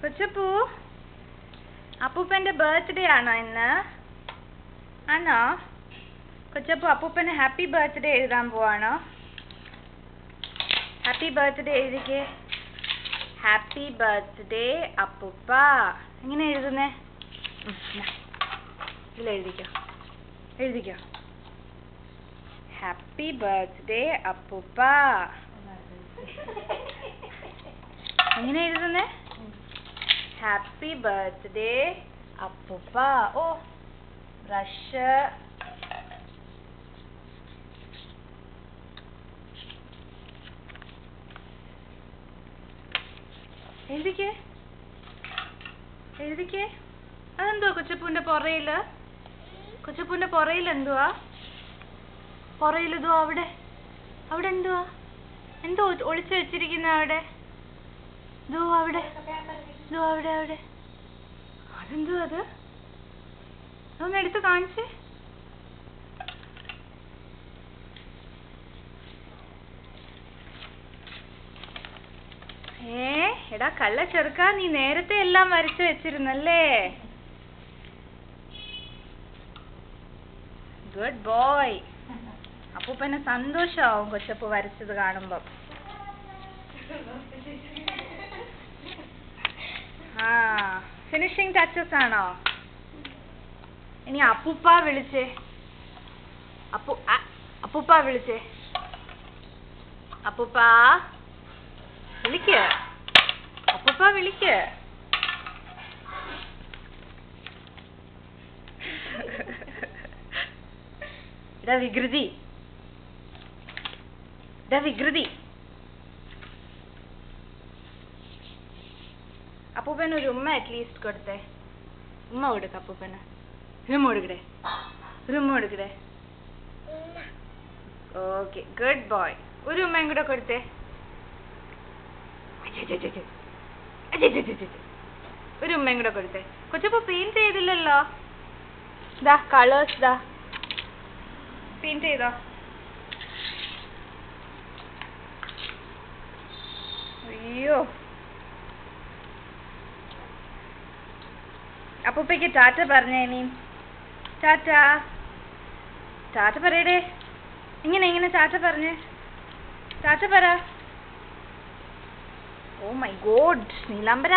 കൊച്ചപ്പൂ, അപ്പൂപ്പന്റെ ബർത്ത്ഡേ ആണോ ഇന്ന്? ആണോ? കൊച്ചപ്പൂ, അപ്പൂപ്പന് ഹാപ്പി ബർത്ത്ഡേ എഴുതാൻ പോവാണോ? ഹാപ്പി ബർത്ത്ഡേ എഴുതിക്കേ. ഹാപ്പി ബർത്ത്ഡേ അപ്പൂപ്പ. എങ്ങനെ എഴുതുന്നേ? ഇതിലെഴുതിക്കോ. എഴുതിക്കോ. ഹാപ്പി ബർത്ത്ഡേ അപ്പൂപ്പ. എങ്ങനെ എഴുതുന്നേ? ഹാപ്പി ബർത്ത്ഡേ അപ്പൂപ്പ. ഓ, ബ്രഷ്. എഴുതിക്കേ. എഴുതിക്കേ. അതെന്തുവാ കൊച്ചപ്പൂന്റെ പുറയില്? കൊച്ചപ്പൂന്റെ പുറയിൽ എന്തുവാ? പുറയിൽ ഇതോ അവിടെ. അവിടെ എന്തുവാ? എന്തോ ഒളിച്ചു വെച്ചിരിക്കുന്ന അവിടെ? ഇതോ അവിടെ. ഇതോ അവിടെ അവിടെ. അതെന്തുവാ അത്? അതൊന്ന് എടുത്ത് കാണിച്ചേ. എടാ കള്ള ചെറുക്കാ, നീ നേരത്തെ എല്ലാം വരച്ചു വെച്ചിരുന്നല്ലേ? Good boy. അപ്പൂപ്പന് സന്തോഷാവും കൊച്ചപ്പൂ വരച്ചത് കാണുമ്പം. ഫിനിഷിംഗ് ടച്ചസ് ആണോ? ഇനി അപ്പൂപ്പ വിളിച്ചേ. അപ്പൂപ്പ വിളിച്ചേ. അപ്പൂപ്പ വിളിക്ക. അപ്പൂപ്പ വിളിക്ക. ഇതാ വികൃതി. ഇതാ വികൃതി. അപ്പൂപ്പന് ഒരു ഉമ്മ അറ്റ്ലീസ്റ്റ് കൊടുത്തേ. ഉമ്മ കൊടുക്ക അപ്പൂപ്പന്. ഉമ്മ കൊടുക്കടേ. ഒരു ഉമ്മ കൊടുക്കടേ. Okay, good boy. ഒരു ഉമ്മയും കൂടെ കൊടുത്തേ. ഒരു ഉമ്മയും കൂടെ കൊടുത്തേ. കൊച്ചപ്പൂ പെയിന്റ് ചെയ്തില്ലല്ലോ. ദാ കളേഴ്സ് ദാ പെയിന്റ് ചെയ്തോ. അയ്യോ. അപ്പൂപ്പയ്ക്ക് ടാറ്റ പറഞ്ഞേ. നീ ടാറ്റ. ടാറ്റ പറയടേ. ഇങ്ങനെ ടാറ്റ പറഞ്ഞേ. ടാറ്റ പറ. Oh my god, നീലാംബര.